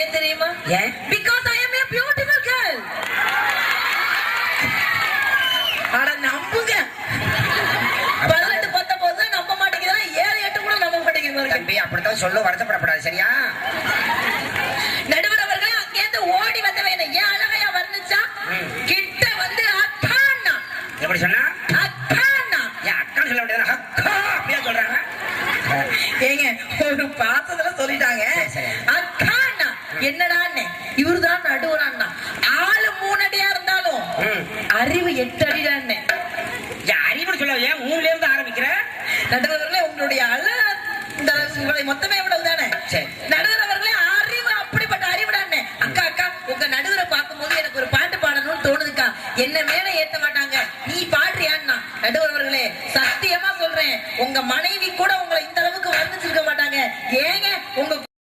ஏன் தெரியுமா? ஏன்? Because I am a beautiful girl. அட நம்புங்க. 18 19 நம்ப மாட்டேங்கிறா, 7 8 கூட நம்ப மாட்டேங்கிறீங்க. தம்பி அப்படித்தான் சொல்ல வருத்தப்படக்கூடாது சரியா? நடுவர் அவர்களே அங்கேருந்து ஓடி வந்தவன் ஏன் அழகையா வர்ணிச்சா? கிட்ட வந்து அக்கான்னா. எப்படி சொன்னா? அக்கான்னா. என் அக்கா சொல்ல வேண்டியது அக்கா அப்படியே சொல்றாங்க. ஏங்க ஒரு பாசத்துல சொல்லிட்டாங்க. அக்கான்னா என்னடான்னு இவருதான் நடுவரான்னா. ஆளு 3 அடியா இருந்தாலும் அறிவு 8 அடிடான்னு. அறிவு சொல்ல ஏன் 3ல இருந்து ஆரம்பிக்கிற? நடுவர்களே உங்களுடைய உங்களை மொத்தமே எவ்வளவு தானே? நடுவர் அவர்களே அறிவு அப்படிப்பட்ட அறிவுடான்னு. அக்கா அக்கா உங்க நடுவரை பார்க்கும்போது எனக்கு ஒரு பாட்டு பாடணும்னு தோணுதுக்கா. என்னமே